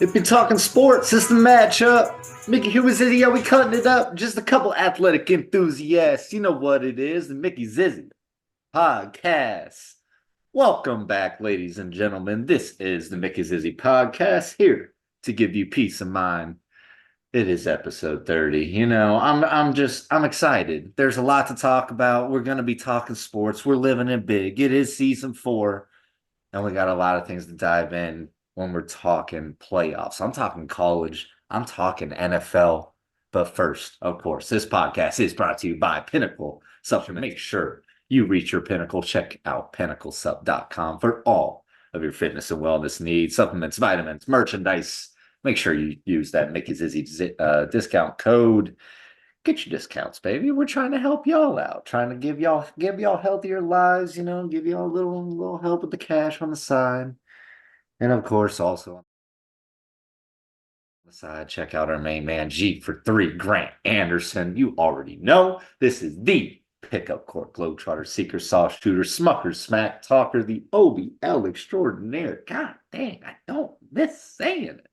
If you're talking sports, it's the matchup. Mickey, who is it? Yeah, we cutting it up. Just a couple athletic enthusiasts. You know what it is, the Mickey Zizzy podcast. Welcome back, ladies and gentlemen. This is the Mickey Zizzy podcast, here to give you peace of mind. It is episode 30. I'm excited. There's a lot to talk about. We're gonna be talking sports. We're living it big. It is season 4. And we got a lot of things to dive in when we're talking playoffs. I'm talking college. I'm talking NFL. But first, of course, this podcast is brought to you by Pinnacle Supplement. Make sure you reach your pinnacle. Check out pinnaclesup.com for all of your fitness and wellness needs, supplements, vitamins, merchandise. Make sure you use that Mickey's Izzy discount code. Get your discounts, baby. We're trying to help y'all out, trying to give y'all healthier lives, give y'all a little help with the cash on the side. And of course, also on the side, check out our main man G for 3, Grant Anderson. You already know this is the pickup court globetrotter, seeker, soft shooter, smucker, smack talker, the OBL extraordinaire. God dang, I don't miss saying it.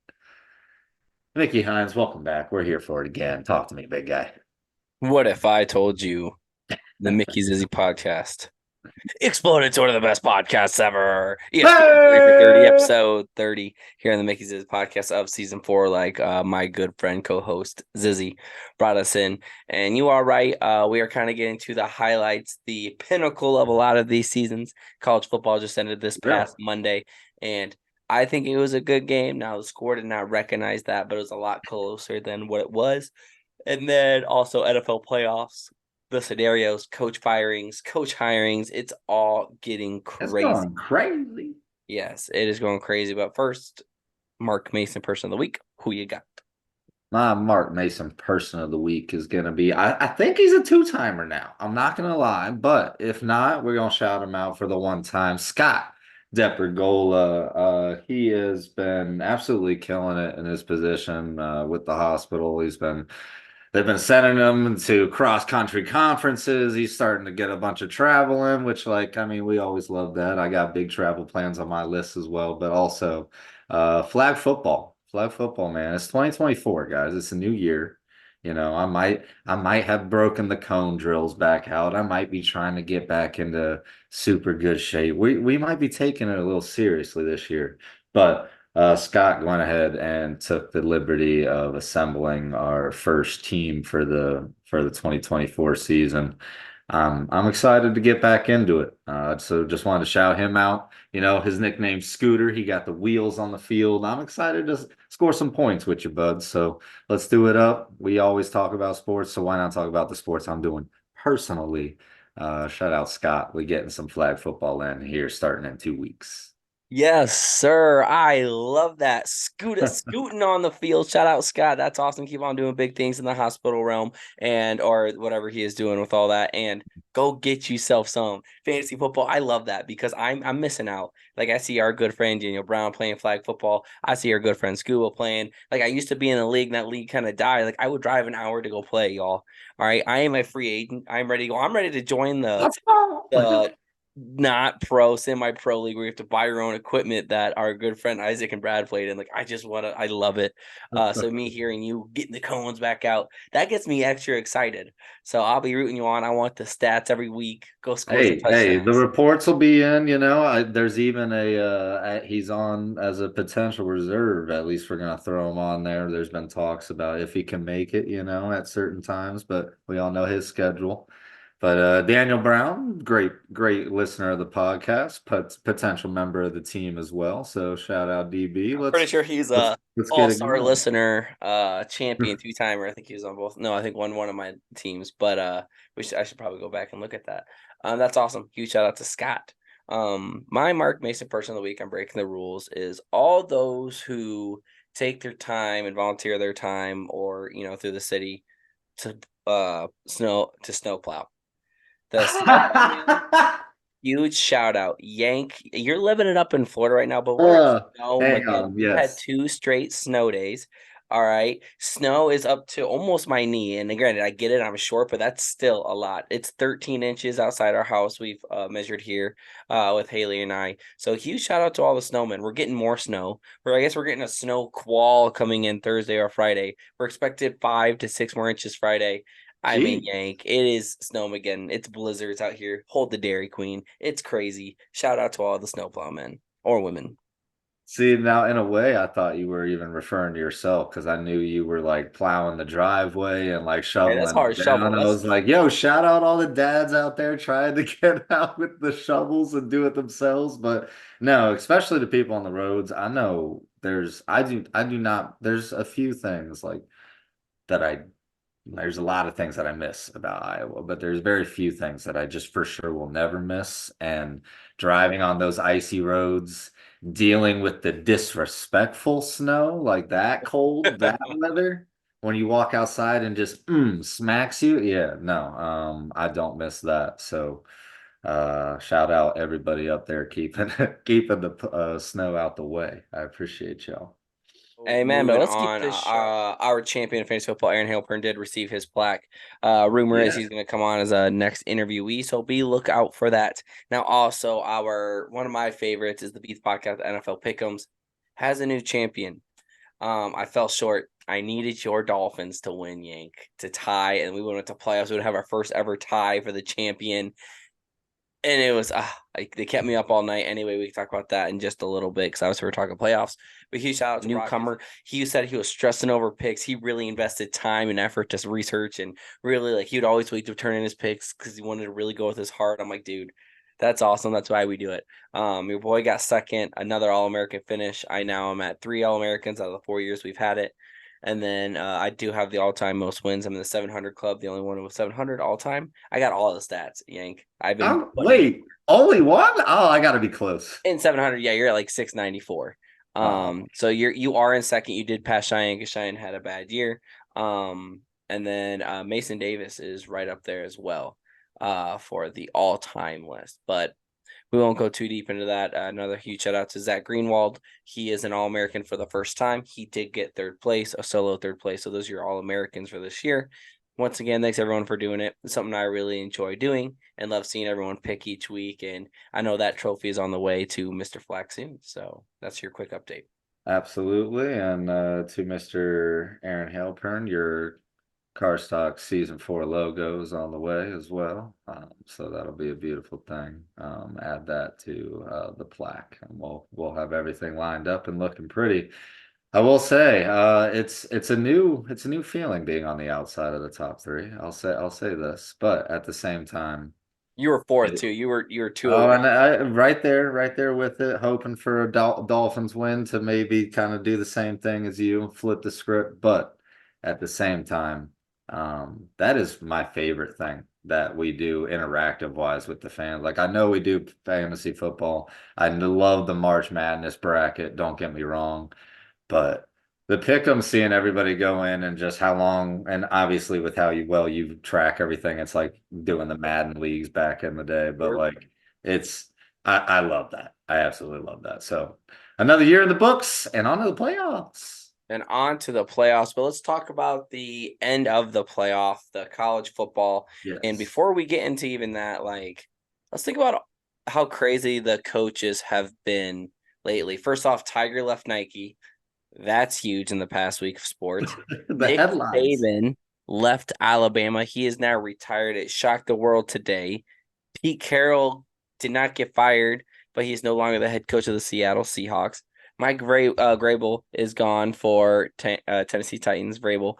Mickey Hines, welcome back. We're here for it again. Talk to me, big guy. What if I told you the Mickey Zizzy podcast exploded to one of the best podcasts ever? ESPN 30 for 30, Hey! episode 30 here on the Mickey Zizzy podcast of season 4. Like my good friend co-host Zizzy brought us in. And you are right. We are kind of getting to the highlights, the pinnacle of a lot of these seasons. College football just ended this Really? past Monday. And I think it was a good game. Now, the score did not recognize that, but it was a lot closer than what it was. And then also NFL playoffs, the scenarios, coach firings, coach hirings. It's all getting That's crazy. going crazy. Yes, it is going crazy. But first, Mark Mason, person of the week. Who you got? My Mark Mason person of the week is going to be, I think he's a two-timer now. I'm not going to lie, but if not, we're going to shout him out for the one time. Scott Depergola, he has been absolutely killing it in his position with the hospital. They've been sending him to cross-country conferences. He's starting to get a bunch of travel in, which, like, I mean, we always love that. I got big travel plans on my list as well, but also flag football. Flag football, man. It's 2024, guys. It's a new year. I might have broken the cone drills back out. I might be trying to get back into super good shape. We might be taking it a little seriously this year. But Scott went ahead and took the liberty of assembling our first team for the 2024 season. I'm excited to get back into it. So just wanted to shout him out. His nickname's Scooter. He got the wheels on the field. I'm excited to score some points with you, bud. So let's do it up. We always talk about sports, so why not talk about the sports I'm doing personally? Shout out Scott. We getting some flag football in here starting in 2 weeks. Yes, sir. I love that. Scooting on the field. Shout out Scott. That's awesome. Keep on doing big things in the hospital realm and or whatever he is doing with all that. And go get yourself some fantasy football. I love that because I'm missing out. Like I see our good friend Daniel Brown playing flag football. I see our good friend Scuba playing. Like I used to be in a league, and that league kind of died. Like I would drive an hour to go play, y'all. All right. I am a free agent. I'm ready to go. I'm ready to join the Let's go. the not pro, semi-pro league where you have to buy your own equipment that our good friend Isaac and Brad played in. Like I love it. So me hearing you getting the cones back out, that gets me extra excited. So I'll be rooting you on. I want the stats every week. Go score some Hey, the touchdowns. reports will be in, there's even he's on as a potential reserve. At least we're gonna throw him on there. There's been talks about if he can make it, at certain times, but we all know his schedule. But Daniel Brown, great listener of the podcast, potential member of the team as well. So shout out DB. I'm pretty sure he's Let's a let's get it all-star going. listener, champion two-timer. I think he was on both. No, I think one of my teams, but I should probably go back and look at that. That's awesome. Huge shout out to Scott. My Mark Mason person of the week, I'm breaking the rules, is all those who take their time and volunteer their time or, through the city to snowplow. The snowplowing, huge shout out. Yank, you're living it up in Florida right now, but we're in snow Hang Monday. on, We've had yes. 2 straight snow days. All right. Snow is up to almost my knee. And granted, I get it, I'm short, but that's still a lot. It's 13 inches outside our house. We've measured here with Haley and I. So huge shout out to all the snowmen. We're getting more snow. I guess we're getting a snow qual coming in Thursday or Friday. We're expected 5 to 6 more inches Friday. I mean, Gee. Yank, it is snowmageddon. It's blizzards out here. Hold the Dairy Queen. It's crazy. Shout out to all the snowplow men or women. See, now in a way, I thought you were even referring to yourself because I knew you were like plowing the driveway and like Hey, that's shoveling hard it down. shovel. I That's was like, yo, shout out all the dads out there trying to get out with the shovels and do it themselves. But no, especially the people on the roads. I know I do not, there's a few things like that there's a lot of things that I miss about Iowa, but there's very few things that I just for sure will never miss. And driving on those icy roads, dealing with the disrespectful snow, like that cold, that weather, when you walk outside and just smacks you. Yeah, no, I don't miss that. So shout out everybody up there keeping keeping the snow out the way. I appreciate y'all. Amen. But let's keep on. This our champion of fantasy football, Aaron Halpern, did receive his plaque. Rumor is Yeah. he's going to come on as a next interviewee, so be lookout for that. Now, also our one of my favorites is the Beats podcast, NFL Pick'ems, has a new champion. I fell short. I needed your Dolphins to win, Yank, to tie, and we went to playoffs. We would have our first ever tie for the champion. And it was they kept me up all night. Anyway, we can talk about that in just a little bit because obviously we're talking playoffs. But huge shout out to newcomer. He said he was stressing over picks. He really invested time and effort to research and really like he would always wait to turn in his picks because he wanted to really go with his heart. I'm like, dude, that's awesome. That's why we do it. Your boy got second, another All American finish. I now am at 3 All Americans out of the 4 years we've had it. And then I do have the all-time most wins. I'm in the 700 club, the only one with 700 all-time. I got all the stats, Yank. I've been Oh, putting wait, only one? Oh, I gotta be close. in 700. Yeah, you're at like 694. Oh, So you are in second. You did pass Cheyenne because Cheyenne had a bad year. And then Mason Davis is right up there as well, for the all-time list. But we won't go too deep into that. Another huge shout out to Zach Greenwald. He is an All American for the first time. He did get third place, a solo third place. So those are your All Americans for this year. Once again, thanks everyone for doing it. It's something I really enjoy doing and love seeing everyone pick each week. And I know that trophy is on the way to Mr. Flack soon. So that's your quick update. absolutely. And to Mr. Aaron Halpern, your Car Stock Season 4 logo is on the way as well. So that'll be a beautiful thing. Add that to the plaque, and we'll have everything lined up and looking pretty. I will say, it's a new feeling being on the outside of the top three. I'll say this, but at the same time. You were fourth too. You were two Oh, over. and right there with it, hoping for a Dolphins win to maybe kind of do the same thing as you, flip the script. But at the same time, that is my favorite thing that we do interactive wise with the fans. Like I know we do fantasy football. I love the March Madness bracket. Don't get me wrong. But the pick 'em, seeing everybody go in and just how long, and obviously with how you track everything, it's like doing the Madden leagues back in the day. But like it's I love that. I absolutely love that. So another year in the books and on to the playoffs. And on to the playoffs. But let's talk about the end of the playoff, the college football. And Yes. before we get into even that, like, let's think about how crazy the coaches have been lately. First off, Tiger left Nike. That's huge in the past week of sports. The Nick headlines. Saban left Alabama. He is now retired. It shocked the world today. Pete Carroll did not get fired, but he's no longer the head coach of the Seattle Seahawks. Mike Vrabel is gone for Tennessee Titans. Vrabel,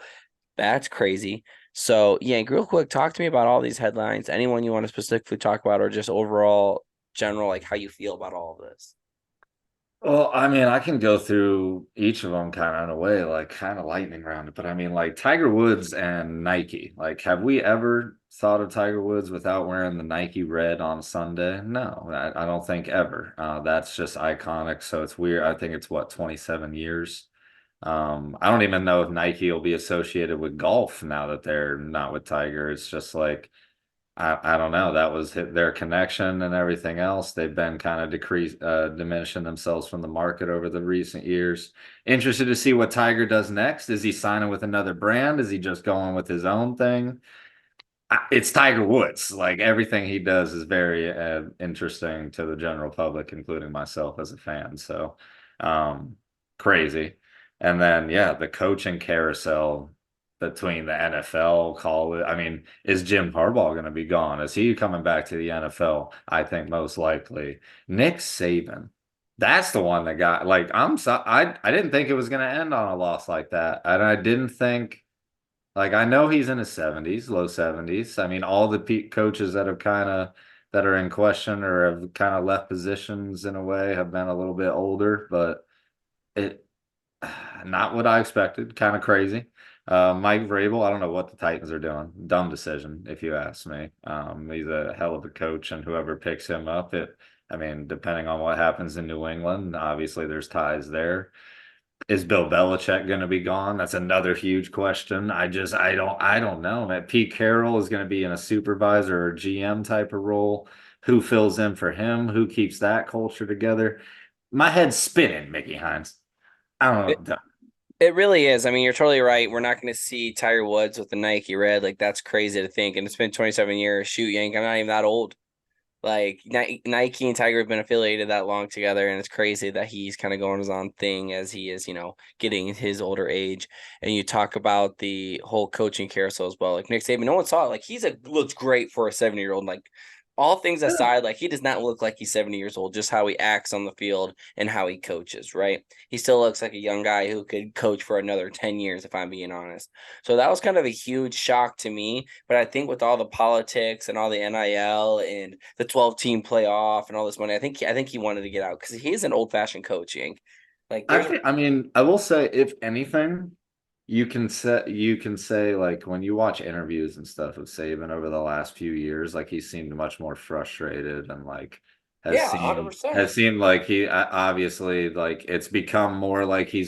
that's crazy. So, yeah, real quick, talk to me about all these headlines. Anyone you want to specifically talk about, or just overall, general, like how you feel about all of this? Well, I mean, I can go through each of them kind of in a way, like kind of lightning round it. But I mean, like Tiger Woods and Nike. Like, have we ever thought of Tiger Woods without wearing the Nike red on Sunday? No, I don't think ever. That's just iconic. So it's weird. I think it's what, 27 years. I don't even know if Nike will be associated with golf now that they're not with Tiger. It's just like I don't know. That was their connection and everything else. They've been kind of diminishing themselves from the market over the recent years. Interested to see what Tiger does next. Is he signing with another brand? Is he just going with his own thing? It's Tiger Woods. Like everything he does is very interesting to the general public, including myself as a fan. So, um, crazy. And then, yeah, the coaching carousel between the NFL, college. I mean, is Jim Harbaugh going to be gone? Is he coming back to the NFL? I think most likely. Nick Saban. That's the one that got like I didn't think it was going to end on a loss like that. And I didn't think like I know he's in his 70s, low 70s. I mean, all the peak coaches that have kind of that are in question or have kind of left positions in a way have been a little bit older, but it not what I expected. Kind of crazy. Mike Vrabel, I don't know what the Titans are doing. Dumb decision, if you ask me. He's a hell of a coach, and whoever picks him up, I mean, depending on what happens in New England, obviously there's ties there. Is Bill Belichick going to be gone? That's another huge question. I don't know. Man. Pete Carroll is going to be in a supervisor or GM type of role. Who fills in for him? Who keeps that culture together? My head's spinning, Mickey Hines. I It, don't know. it really is. I mean, you're totally right. We're not going to see Tiger Woods with the Nike red. Like that's crazy to think. And it's been 27 years. Shoot, Yank, I'm not even that old. Like Nike and Tiger have been affiliated that long together, and it's crazy that he's kind of going his own thing as he is, getting his older age. And you talk about the whole coaching carousel as well. Like Nick Saban, no one saw it. Like looks great for a 70-year-old. Like all things aside, like he does not look like he's 70 years old, just how he acts on the field and how he coaches, right? He still looks like a young guy who could coach for another 10 years, if I'm being honest. So that was kind of a huge shock to me. But I think with all the politics and all the NIL and the 12-team playoff and all this money, I think he wanted to get out because he is an old-fashioned coaching. Like there's I mean, I will say, if anything, you can say like when you watch interviews and stuff of Saban over the last few years, like he seemed much more frustrated and like yeah, 100%. has seemed like he obviously like it's become more like he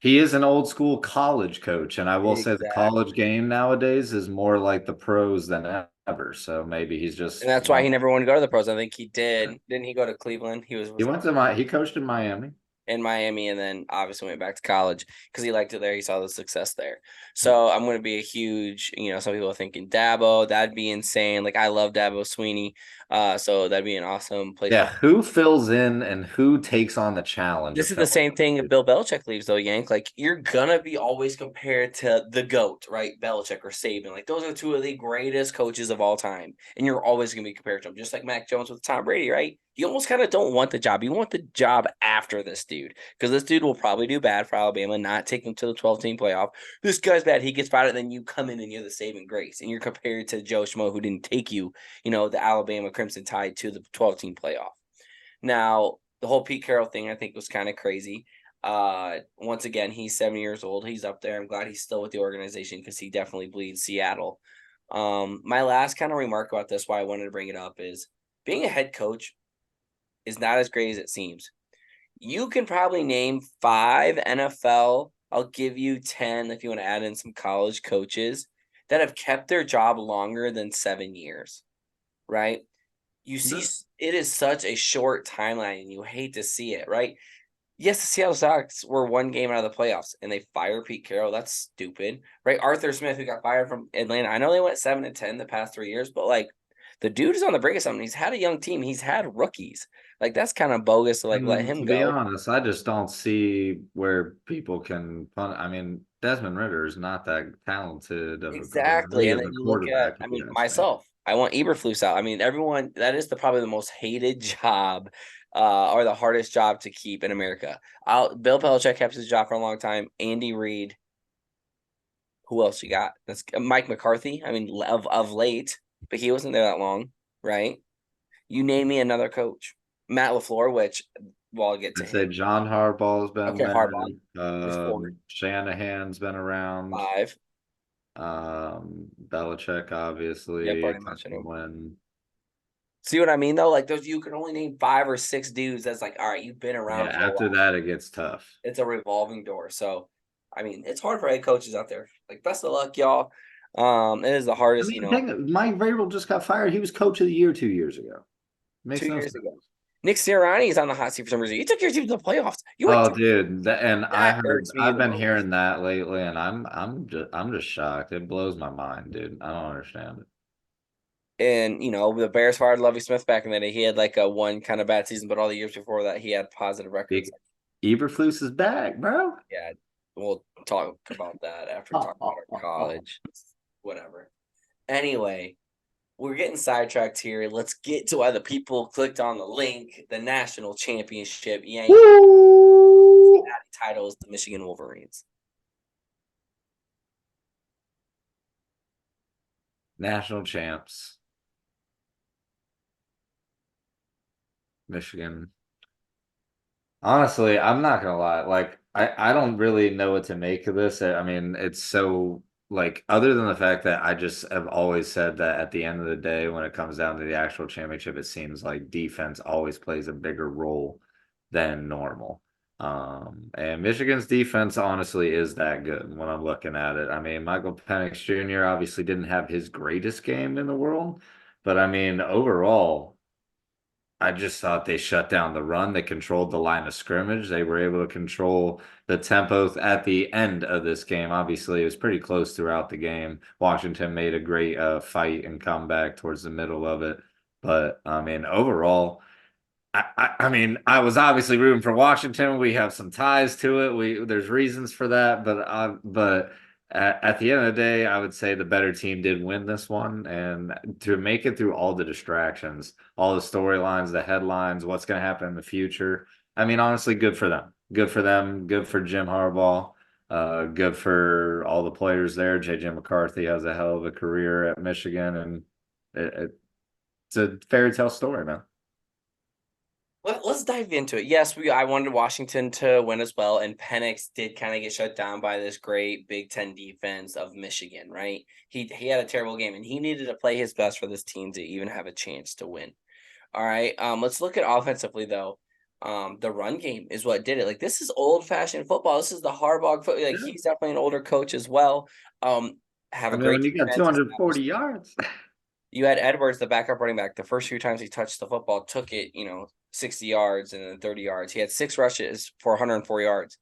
is an old school college coach, and I will say the college Exactly. game nowadays is more like the pros than ever. So maybe he's And just that's why he never wanted to go to the pros. I think he did. Didn't he go to Cleveland? He was he with went to my he coached in Miami. in Miami and then obviously went back to college because he liked it there. He saw the success there. So I'm going to be a huge, some people are thinking Dabo, that'd be insane. Like I love Dabo Sweeney. So that'd be an awesome place Yeah, for. who fills in and who takes on the challenge of This is the filling same thing if Bill Belichick leaves, though, Yank. Like, you're going to be always compared to the GOAT, right? Belichick or Saban. Like, those are two of the greatest coaches of all time. And you're always going to be compared to them, just like Mac Jones with Tom Brady, right? You almost kind of don't want the job. You want the job after this dude because this dude will probably do bad for Alabama, not take them to the 12-team playoff. This guy's bad. He gets fired, and then you come in and you're the saving grace. And you're compared to Joe Schmo, who didn't take you, the Alabama Crimson Tide to the 12-team playoff. Now, the whole Pete Carroll thing, I think, was kind of crazy. Once again, he's 70 years old. He's up there. I'm glad he's still with the organization because he definitely bleeds Seattle. My last kind of remark about this, why I wanted to bring it up, is being a head coach is not as great as it seems. You can probably name 5 NFL. I'll give you 10 if you want to add in some college coaches that have kept their job longer than 7 years, right? You see, it. it is such a short timeline, and you hate to see it, right? Yes, the Seattle Sox were one game out of the playoffs, and they fire Pete Carroll. That's stupid, right? Arthur Smith, who got fired from Atlanta. I know they went 7-10 the past 3 years, but like the dude is on the brink of something. He's had a young team. He's had rookies. Like that's kind of bogus to like let And him to be go. honest, I just don't see where people can pun. I mean, Desmond Ritter is not that talented of a Exactly. really And of then a you look at, quarterback, I if mean, you ask me. myself, I want Eberflus out. I mean, everyone, that is probably the most hated job or the hardest job to keep in America. Bill Belichick kept his job for a long time. Andy Reid. Who else you got? That's Mike McCarthy. I mean, of late, but he wasn't there that long, right? You name me another coach. Matt LaFleur, which, well, I'll get to I'd say him. John Harbaugh's been Okay, Harbaugh. there. There's 4, Shanahan's been around. 5. Belichick, Yep, obviously, already come mentioned from him. when. See what I mean, though? Like, those, you can only name 5 or 6 dudes that's like, all right, you've been Yeah, around for a after while. that, it gets tough. It's a revolving door. So, I mean, it's hard for head coaches out there. Like, best of luck, y'all. It is the I hardest, mean, Mike Vrabel just got fired. He was coach of the year 2 years ago. Makes 2 no years sense. ago. Nick Sirianni is on the hot seat for some reason. You took your team to the playoffs. You went Oh, to dude, and I that heard irks me I've the been most. hearing that lately, and I'm just shocked. It blows my mind, dude. I don't understand it. And the Bears fired Lovie Smith back in the day. He had like a one kind of bad season, but all the years before that, he had positive records. Eberflus is back, bro. Yeah, we'll talk about that after talking about our college, whatever. Anyway, we're getting sidetracked here. Let's get to why the people clicked on the link. The national championship Yankee Woo! titles, the Michigan Wolverines. National champs, Michigan. Honestly, I'm not gonna lie. Like, I don't really know what to make of this. I mean, it's so like other than the fact that I just have always said that at the end of the day, when it comes down to the actual championship, it seems like defense always plays a bigger role than normal. And Michigan's defense honestly is that good when I'm looking at it. I mean, Michael Penix Jr. obviously didn't have his greatest game in the world, but I mean, overall. I just thought they shut down the run. They controlled the line of scrimmage. They were able to control the tempo at the end of this game. Obviously, it was pretty close throughout the game. Washington made a great fight and comeback towards the middle of it. But I mean, overall, I mean, I was obviously rooting for Washington. We have some ties to it. There's reasons for that, but at the end of the day, I would say the better team did win this one, and to make it through all the distractions, all the storylines, the headlines, what's going to happen in the future. I mean, honestly, good for them. Good for them. Good for Jim Harbaugh. Good for all the players there. JJ McCarthy has a hell of a career at Michigan, and it's a fairy tale story, man. Let's dive into it. Yes, I wanted Washington to win as well, and Penix did kind of get shut down by this great Big Ten defense of Michigan. Right? He had a terrible game, and he needed to play his best for this team to even have a chance to win. All right. Let's look at offensively though. The run game is what did it. Like this is old fashioned football. This is the Harbaugh football. Like Yeah. he's definitely an older coach as well. Have I a mean, great when you got defense. 240 yards. You had Edwards, the backup running back. The first few times he touched the football, took it, 60 yards and then 30 yards. He had 6 rushes for 104 yards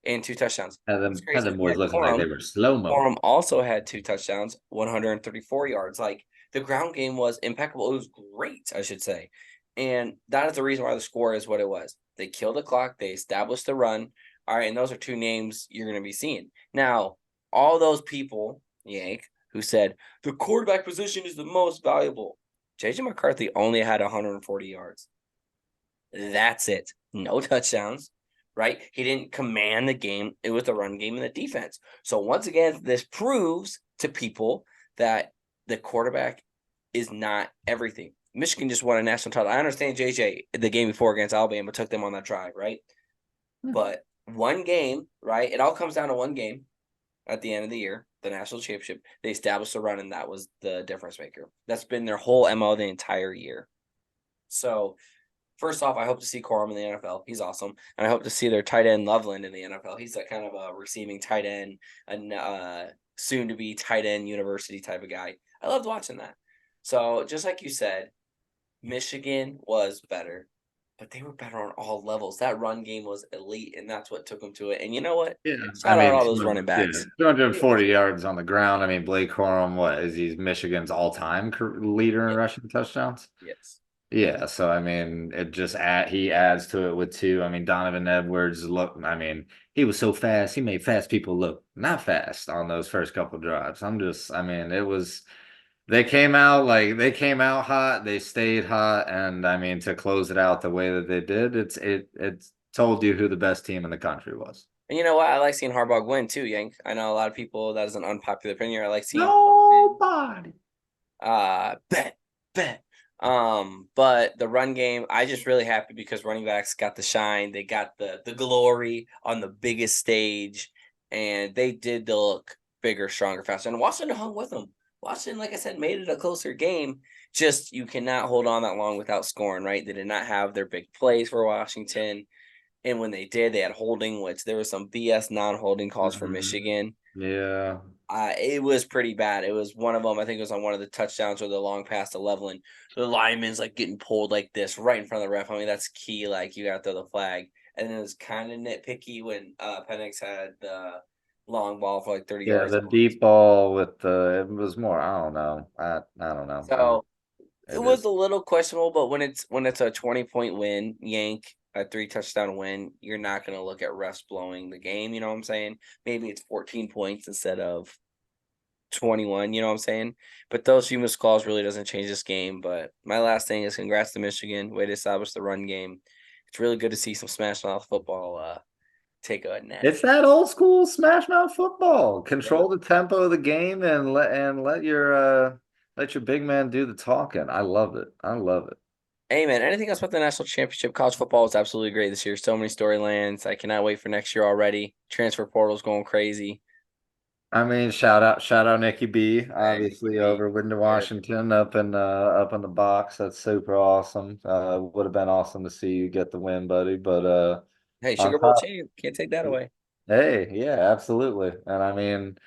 and 2 touchdowns. Had It's them, had crazy. them You boys had looking like they Corum. were slow-mo. Corum also had 2 touchdowns, 134 yards. Like the ground game was impeccable. It was great, I should say. And that is the reason why the score is what it was. They killed the clock. They established the run. All right. And those are two names you're going to be seeing. Now, all those people, Yank, who said the quarterback position is the most valuable. JJ McCarthy only had 140 yards. That's it. No touchdowns, right? He didn't command the game. It was the run game and the defense. So once again, this proves to people that the quarterback is not everything. Michigan just won a national title. I understand JJ the game before against Alabama took them on that drive, right? But one game, right? It all comes down to one game at the end of the year, the national championship. They established a run, and that was the difference maker. That's been their whole MO the entire year. So first off, I hope to see Corum in the NFL. He's awesome. And I hope to see their tight end Loveland in the NFL. He's like kind of a receiving tight end, and soon to be tight end university type of guy. I loved watching that. So just like you said, Michigan was better, but they were better on all levels. That run game was elite, and that's what took them to it. And you know what? Yeah, I Shout out mean, all those running yeah, backs. 240 yards on the ground. I mean, Blake Corum, what is he Michigan's all-time leader in Yeah. rushing touchdowns? Yes. Yeah, so I mean, it just he adds to it with two. I mean, Donovan Edwards look. I mean, he was so fast. He made fast people look not fast on those first couple drives. I mean, it was. They came out hot. They stayed hot, and I mean, to close it out the way that they did, it told you who the best team in the country was. And you know what? I like seeing Harbaugh win too, Yank. I know a lot of people that is an unpopular opinion. I like seeing Nobody. Bet, bet. But the run game, I just really happy because running backs got the shine. They got the glory on the biggest stage, and they did look bigger, stronger, faster. And Washington hung with them. Washington, like I said, made it a closer game. Just you cannot hold on that long without scoring, right? They did not have their big plays for Washington. And when they did, they had holding, which there was some BS non-holding calls for Mhm. Michigan. Yeah. It was pretty bad. It was one of them. I think it was on one of the touchdowns or the long pass to Leveland. The lineman's like getting pulled like this right in front of the ref. I mean, that's key. Like you got to throw the flag. And then it was kind of nitpicky when Penix had the long ball for like 30 Yeah, yards. the deep ball with the it was more. I don't know. I don't know. So it It was is. a little questionable, but when it's a 20-point win, yank a 3 touchdown win, you're not gonna look at refs blowing the game. You know what I'm saying? Maybe it's 14 points instead of 21, you know what I'm saying? But those few missed calls really doesn't change this game. But my last thing is congrats to Michigan. Way to establish the run game. It's really good to see some smash mouth football take a It's neck. that old school smash mouth football. Yep. Control the tempo of the game and let your big man do the talking. I love it. I love it. Hey man, anything else about the national championship? College football is absolutely great this year. So many storylines. I cannot wait for next year already. Transfer portal's going crazy. I mean, shout out Nikki B, Hey, Nikki obviously B. over Wyndham, Yeah. Washington, up in the box. That's super awesome. Would have been awesome to see you get the win, buddy. But Hey, on Sugar Bowl top. champ. Can't take that away. Hey, yeah, absolutely. And I mean,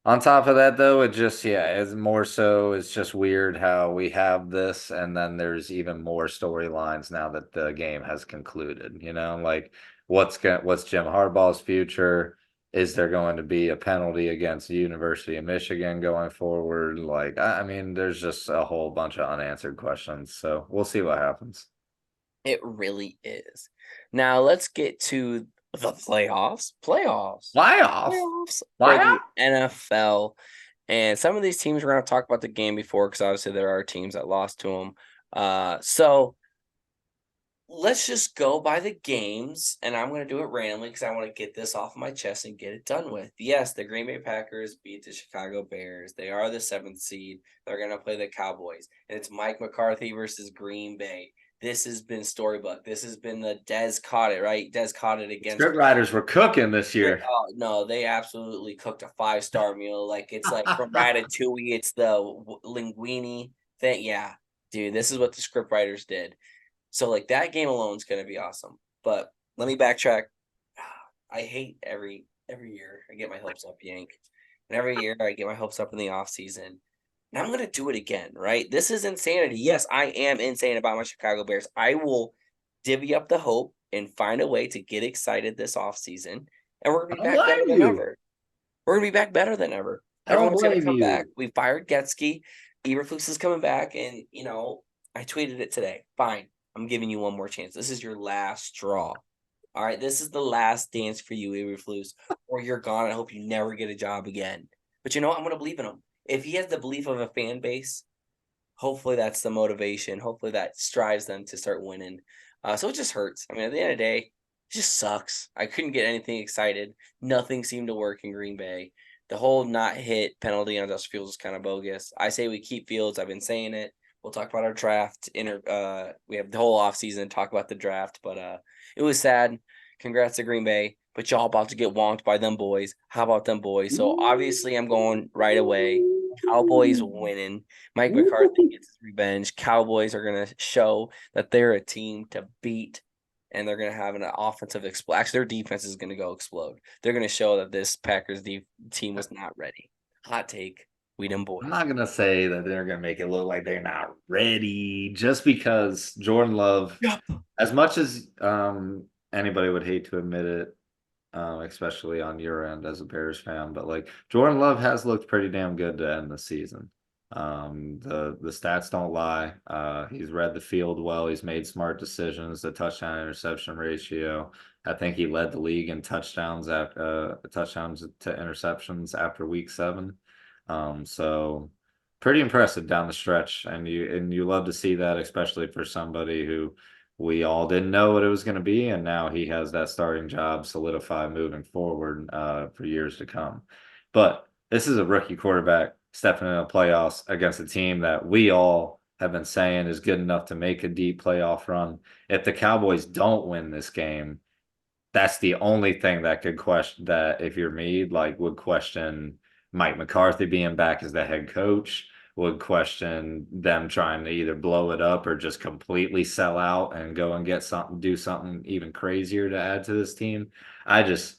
on top of that though, it just yeah, it's more so it's just weird how we have this and then there's even more storylines now that the game has concluded, like what's Jim Harbaugh's future? Is there going to be a penalty against the University of Michigan going forward? Like, I mean, there's just a whole bunch of unanswered questions. So we'll see what happens. It really is. Now let's get to the playoffs. Playoffs. Playoffs. Playoffs for Playoffs? the NFL. And some of these teams we're going to talk about the game before because obviously there are teams that lost to them. So let's just go by the games, and I'm going to do it randomly because I want to get this off my chest and get it done with. Yes, the Green Bay Packers beat the Chicago Bears. They are the 7th seed. They're going to play the Cowboys, and it's Mike McCarthy versus Green Bay. This has been storybook. This has been the Des caught it, right? Des caught it against Script writers were cooking this year. oh no, they absolutely cooked a 5-star meal. Like it's like from Ratatouille, it's the linguine thing. Yeah, dude, this is what the script writers did. So like that game alone is going to be awesome. But let me backtrack. I hate every year I get my hopes up, Yank, and every year I get my hopes up in the off season. And I'm going to do it again, right? This is insanity. Yes, I am insane about my Chicago Bears. I will divvy up the hope and find a way to get excited this off season, and we're going I to be don't back better blame than you. ever. We're going to be back better than ever. I don't Everyone's going to blame come back. you. We fired Getsky. Eberflus is coming back, and I tweeted it today. Fine. I'm giving you one more chance. This is your last straw. All right. This is the last dance for you, Eberflus, or you're gone. I hope you never get a job again. But you know what? I'm going to believe in him. If he has the belief of a fan base, hopefully that's the motivation. Hopefully that strives them to start winning. So it just hurts. I mean, at the end of the day, it just sucks. I couldn't get anything excited. Nothing seemed to work in Green Bay. The whole not hit penalty on Justin Fields is kind of bogus. I say we keep Fields. I've been saying it. We'll talk about our draft. We have the whole offseason to talk about the draft, but it was sad. Congrats to Green Bay, but y'all about to get wonked by them boys. How about them boys? So obviously, I'm going right away. Cowboys winning. Mike McCarthy gets his revenge. Cowboys are going to show that they're a team to beat, and they're going to have an offensive explode. Actually, their defense is going to go explode. They're going to show that this Packers team was not ready. Hot take. We them I'm boys. not gonna say that they're gonna make it look like they're not ready, just because Jordan Love, Yep. as much as anybody would hate to admit it, especially on your end as a Bears fan, but like Jordan Love has looked pretty damn good to end the season. The stats don't lie. He's read the field well. He's made smart decisions. The touchdown interception ratio. I think he led the league in touchdowns to interceptions after week 7. So pretty impressive down the stretch, and you love to see that, especially for somebody who we all didn't know what it was going to be, and now he has that starting job solidified moving forward for years to come. But this is a rookie quarterback stepping in the playoffs against a team that we all have been saying is good enough to make a deep playoff run. If the Cowboys don't win this game, that's the only thing that could question that if you're me, like would question Mike McCarthy being back as the head coach, would question them trying to either blow it up or just completely sell out and go and get something, do something even crazier to add to this team. I just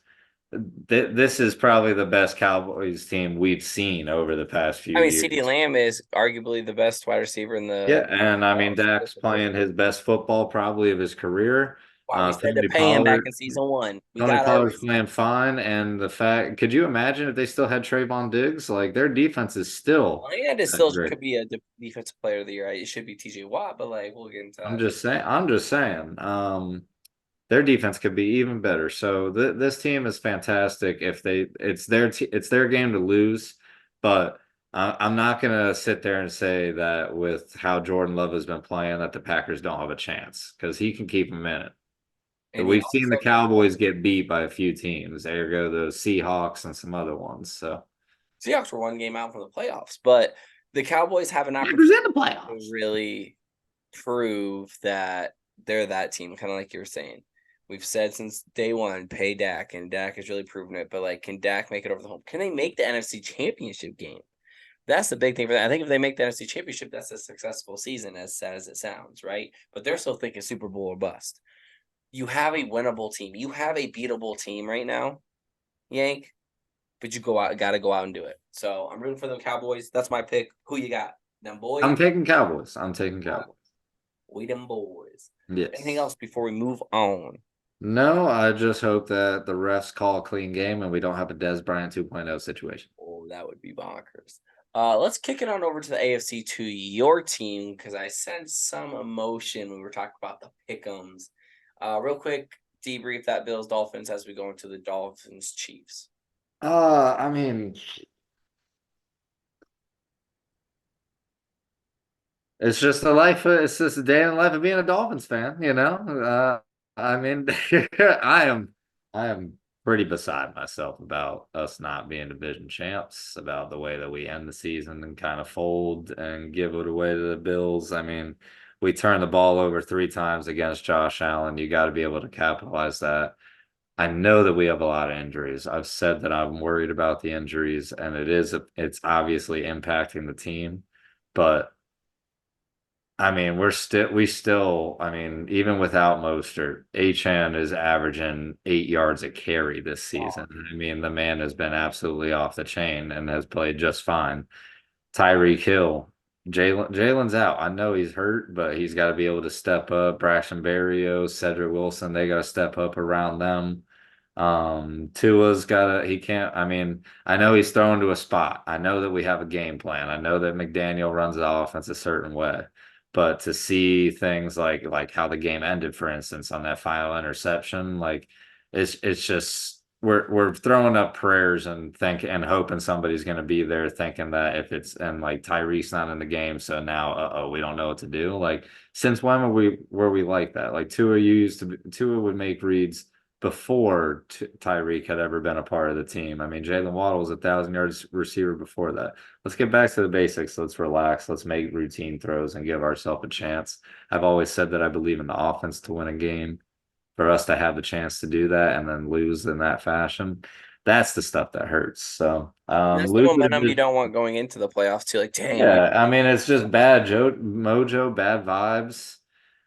This is probably the best Cowboys team we've seen over the past few I mean, CeeDee years. Lamb is arguably the best wide receiver in Yeah, the and I mean playoffs. Dak's playing his best football probably of his career. Why we said to Tony pay him back Pollard, in season one. We Tony got our Pollard's receiver. playing fine, and the fact, could you imagine if they still had Trayvon Diggs? Like their defense is still And it that still great. could be a defensive player of the year. Right? It should be TJ Watt, but like we'll get into I'm that. just saying. I'm just saying. Their defense could be even better. So this team is fantastic. If they, it's their game to lose, but I'm not gonna sit there and say that with how Jordan Love has been playing that the Packers don't have a chance because he can keep them in it. And he We've seen the also Cowboys get beat by a few teams. There go the Seahawks and some other ones. So Seahawks were one game out from the playoffs, but the Cowboys have an Packers opportunity in the to playoffs. really prove that they're that team, kind of like you were saying. We've said since day one, pay Dak, and Dak has really proven it. But like, can Dak make it over the hump? Can they make the NFC Championship game? That's the big thing for that. I think if they make the NFC Championship, that's a successful season, as sad as it sounds, right? But they're still thinking Super Bowl or bust. You have a winnable team. You have a beatable team right now, Yank. But you got to go out and do it. So I'm rooting for the Cowboys. That's my pick. Who you got? Them I'm boys. taking Cowboys. I'm taking Cowboys. We them boys. Anything Yes. else before we move on? No, I just hope that the refs call a clean game and we don't have a Des Bryant 2.0 situation. Oh, that would be bonkers. Let's kick it on over to the AFC to your team because I sensed some emotion when we were talking about the pick'ems. Real quick, debrief that Bills Dolphins as we go into the Dolphins Chiefs. I mean, it's just the life. It's just a day in the life of being a Dolphins fan, you know. I mean, I am pretty beside myself about us not being division champs, about the way that we end the season and kind of fold and give it away to the Bills. I mean, we turned the ball over 3 times against Josh Allen. You got to be able to capitalize that. I know that we have a lot of injuries. I've said that I'm worried about the injuries, and it's obviously impacting the team, but. I mean, I mean, even without Mostert, HN is averaging 8 yards a carry this season. I mean, the man has been absolutely off the chain and has played just fine. Tyreek Hill, Jalen's out. I know he's hurt, but he's got to be able to step up. Braxton Berrios, Cedric Wilson, they got to step up around them. Tua's he can't, I mean, I know he's thrown to a spot. I know that we have a game plan. I know that McDaniel runs the offense a certain way. But to see things like how the game ended, for instance, on that final interception, like it's just we're throwing up prayers and hoping somebody's going to be there, thinking that if it's and like Tyreek's not in the game, so now we don't know what to do. Like since when were we like that? Like Tua would make reads before Tyreek had ever been a part of the team. I mean, Jalen Waddle was 1,000 yards receiver before that. Let's get back to the basics. Let's relax. Let's make routine throws and give ourselves a chance. I've always said that I believe in the offense to win a game. For us to have the chance to do that and then lose in that fashion, that's the stuff that hurts. So That's the losing momentum you don't want going into the playoffs too. Like, dang, we yeah, I mean it's just bad mojo, bad vibes.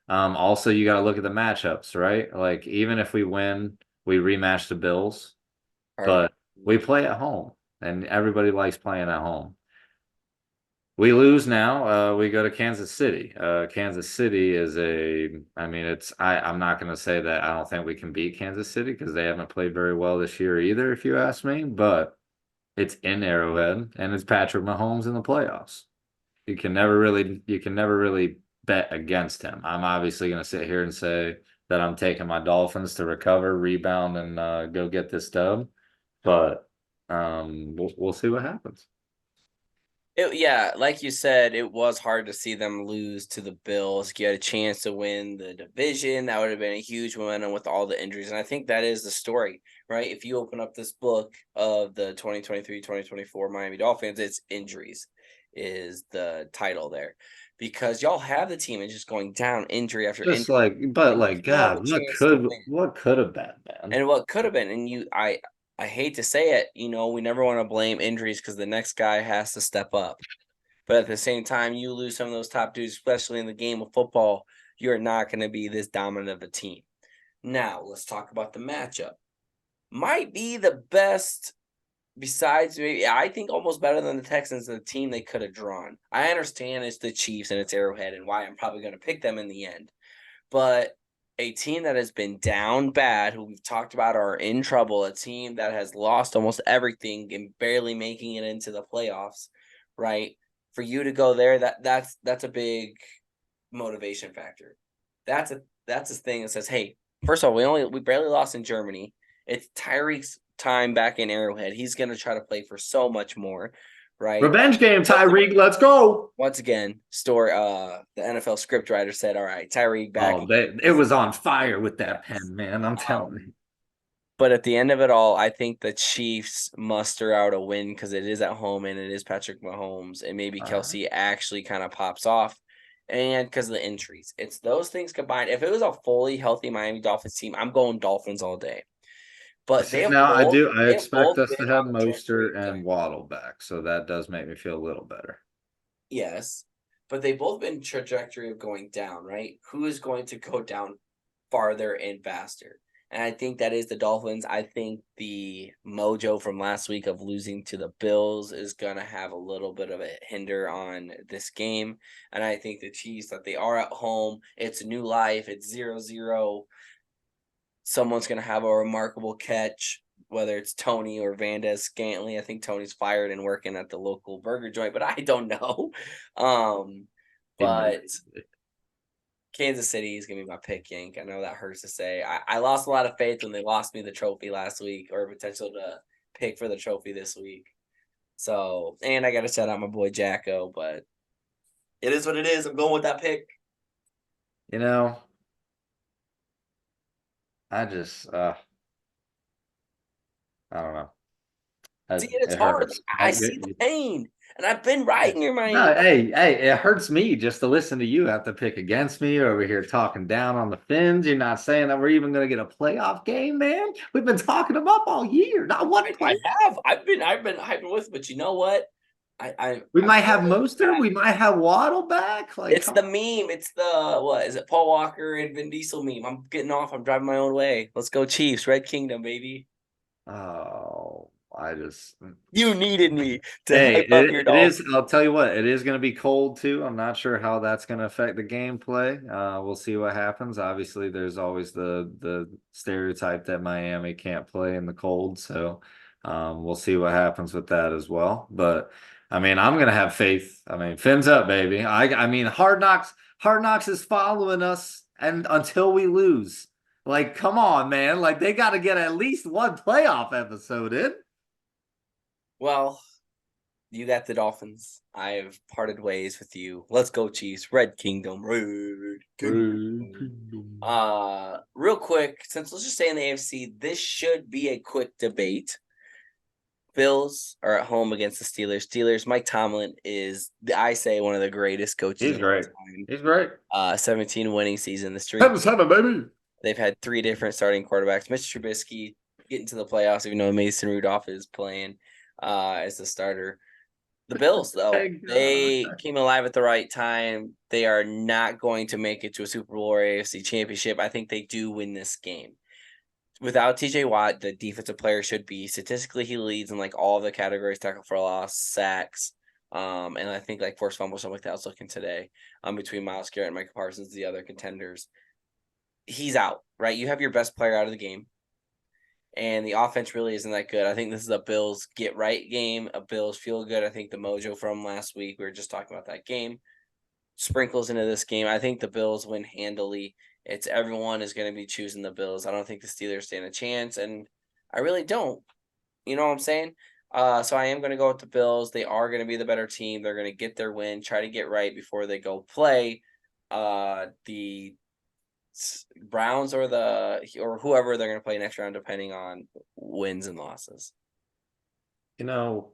Also you got to look at the matchups, right? Like even if we win, we rematch the Bills, are but we play at home, and everybody likes playing at home. We lose now, we go to Kansas City. Kansas City is I mean, I'm not going to say that I don't think we can beat Kansas City because they haven't played very well this year either, if you ask me, but it's in Arrowhead and it's Patrick Mahomes in the playoffs. You can never really bet against him. I'm obviously going to sit here and say that I'm taking my Dolphins to recover, rebound, and go get this dub, but we'll see what happens. yeah, like you said, it was hard to see them lose to the Bills. You had a chance to win the division. That would have been a huge momentum with all the injuries. And I think that is the story, right? If you open up this book of the 2023-2024 Miami Dolphins, it's injuries is the title there. Because y'all have the team and just going down injury after Just injury. like, but And you like, still have a God, chance to win. what could have been, man? And what could have been, and I hate to say it, we never want to blame injuries because the next guy has to step up. But at the same time, you lose some of those top dudes, especially in the game of football, you're not going to be this dominant of a team. Now, let's talk about the matchup. might be the best. Besides, maybe I think almost better than the Texans, the team they could have drawn. I understand it's the Chiefs and it's Arrowhead, and why I'm probably going to pick them in the end. But a team that has been down bad, who we've talked about are in trouble, a team that has lost almost everything and barely making it into the playoffs, right? For you to go there, that's a big motivation factor. That's a thing that says, hey, first of all, we barely lost in Germany. It's Tyreek's time back in Arrowhead. He's gonna try to play for so much more, right? Revenge game, Tyreek. Let's go. Once again, the NFL script writer said, all right, Tyreek back. Oh, it was on fire with that pen, man. I'm telling you. But at the end of it all, I think the Chiefs muster out a win because it is at home and it is Patrick Mahomes, and maybe Kelsey actually kind of pops off, and because of the injuries. It's those things combined. If it was a fully healthy Miami Dolphins team, I'm going Dolphins all day. But See, now I they have expect both us been to on have the trajectory Mostert of and going. Waddle back, so that does make me feel a little better. Yes, but they've both been trajectory of going down, right? Who is going to go down farther and faster? And I think that is the Dolphins. I think the mojo from last week of losing to the Bills is going to have a little bit of a hinder on this game. And I think the Chiefs, that they are at home, it's a new life, it's 0-0. Someone's going to have a remarkable catch, whether it's Tony or Vandez Scantley. I think Tony's fired and working at the local burger joint, but I don't know. But Kansas City is going to be my pick, Yank. I know that hurts to say. I lost a lot of faith when they lost me the trophy last week, or potential to pick for the trophy this week. So, and I got to shout out my boy Jacko, but it is what it is. I'm going with that pick. You know, I just I don't know. See, it's It hard. hurts. I see the pain, and I've been right in your No, Miami. hey, it hurts me just to listen to you have to pick against me over here talking down on the Finns. You're not saying that we're even going to get a playoff game, man. We've been talking them up all year. Not one I play. have. I've been hyping with, but you know what? We I'm might have going Mostert. back. We might have Waddle back. Like, It's come the on. meme. It's the what is it? Paul Walker and Vin Diesel meme. I'm getting off. I'm driving my own way. Let's go Chiefs, Red Kingdom, baby. Oh, I just. You needed me to Hey, hype up your it Dolphins. is. I'll tell you what, it is going to be cold too. I'm not sure how that's going to affect the gameplay. We'll see what happens. Obviously, there's always the stereotype that Miami can't play in the cold, so we'll see what happens with that as well. But I mean, I'm going to have faith. I mean, fins up, baby. I mean, Hard Knocks is following us, and until we lose, like, come on, man. Like, they got to get at least one playoff episode in. Well, you got the Dolphins. I've parted ways with you. Let's go Chiefs, Red Kingdom, Red Kingdom. Real quick, since let's just stay in the AFC, this should be a quick debate. Bills are at home against the Steelers. Mike Tomlin is, I say, one of the greatest coaches He's of all great. time. He's great. 17 winning season. The streak. 7-7, baby. They've had 3 different starting quarterbacks. Mr. Trubisky getting to the playoffs, even though Mason Rudolph is playing as the starter. The Bills, though, Thank God. they came alive at the right time. They are not going to make it to a Super Bowl or AFC championship. I think they do win this game. Without TJ Watt, the defensive player should be statistically he leads in like all the categories: tackle for loss, sacks, and I think like forced fumble, something like that. I was looking today between Myles Garrett and Micah Parsons, the other contenders. He's out, right? You have your best player out of the game, and the offense really isn't that good. I think this is a Bills get right game, a Bills feel good. I think the mojo from last week, we were just talking about that game, sprinkles into this game. I think the Bills win handily. It's everyone is going to be choosing the Bills. I don't think the Steelers stand a chance, and I really don't. You know what I'm saying? So I am going to go with the Bills. They are going to be the better team. They're going to get their win, try to get right before they go play the Browns or whoever they're going to play next round, depending on wins and losses. You know,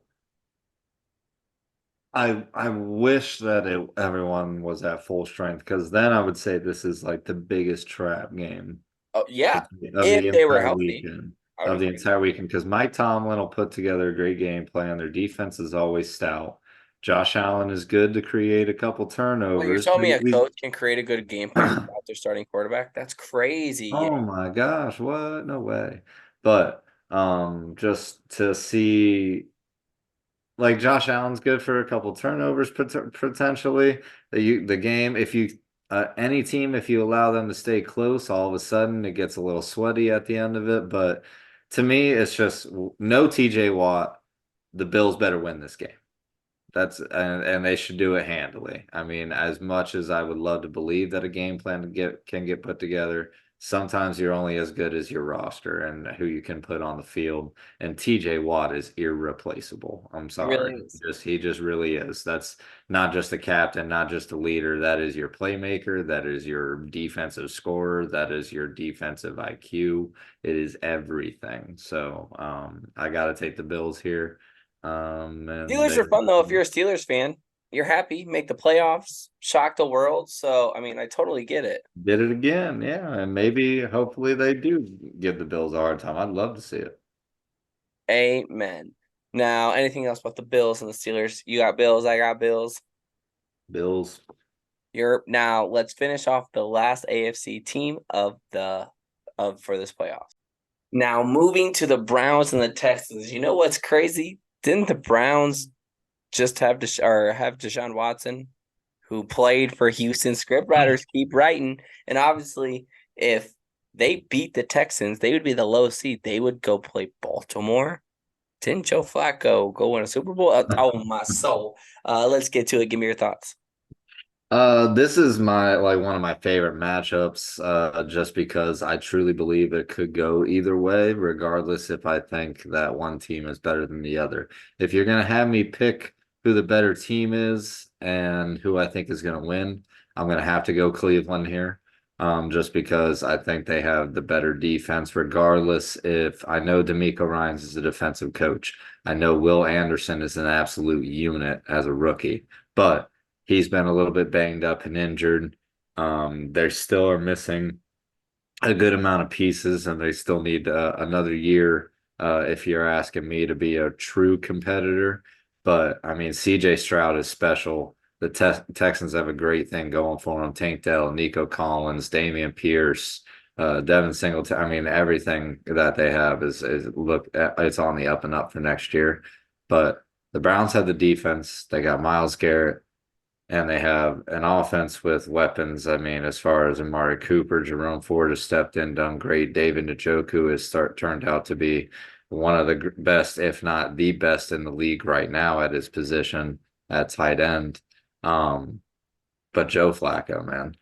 I wish that everyone was at full strength because then I would say this is like the biggest trap game Oh yeah, of the if they were entire healthy, weekend. I would Of the agree. entire weekend because Mike Tomlin will put together a great game plan. Their defense is always stout. Josh Allen is good to create a couple Well, you're turnovers. telling me a coach can create a good game plan without their starting quarterback? That's crazy. Oh my gosh, what? No way. But Just to see like Josh Allen's good for a couple turnovers potentially. The game, if you any team, if you allow them to stay close, all of a sudden it gets a little sweaty at the end of it. But to me, it's just no TJ Watt. The Bills better win this game. And they should do it handily. I mean, as much as I would love to believe that a game plan can get put together, sometimes you're only as good as your roster and who you can put on the field. And TJ Watt is irreplaceable. I'm It really sorry. is. He just really is. That's not just a captain, not just a leader. That is your playmaker. That is your defensive scorer. That is your defensive IQ. It is everything. So I gotta take the Bills here. And Steelers are fun though. If you're a Steelers fan, you're happy, make the playoffs, shock the world. So I mean, I totally get it. did it again, yeah, and maybe hopefully they do give the Bills a hard time. I'd love to see it. Amen. Now, anything else about the Bills and the Steelers? You got Bills, I got Bills. Bills. You're now let's finish off the last AFC team of for this playoff. Now moving to the Browns and the Texans. You know what's crazy? Didn't the Browns just have have Deshaun Watson, who played for Houston? Scriptwriters keep writing, and obviously, if they beat the Texans, they would be the low seed. They would go play Baltimore. Didn't Joe Flacco go win a Super Bowl? Oh my soul! Let's get to it. Give me your thoughts. This is my like one of my favorite matchups, just because I truly believe it could go either way, regardless if I think that one team is better than the other. If you're gonna have me pick who the better team is and who I think is gonna win, I'm gonna have to go Cleveland here. Just because I think they have the better defense, regardless if I know D'Amico Ryans is a defensive coach. I know Will Anderson is an absolute unit as a rookie, but he's been a little bit banged up and injured. They still are missing a good amount of pieces, and they still need another year, if you're asking me, to be a true competitor. But I mean, CJ Stroud is special. The Texans have a great thing going for them. Tank Dell, Nico Collins, Damian Pierce, Devin Singleton. I mean, everything that they have is look, it's on the up and up for next year. But the Browns have the defense. They got Myles Garrett, and they have an offense with weapons. I mean, as far as Amari Cooper, Jerome Ford has stepped in, done great. David Njoku has turned out to be one of the best, if not the best in the league right now at his position at tight end. Um, but Joe Flacco, man,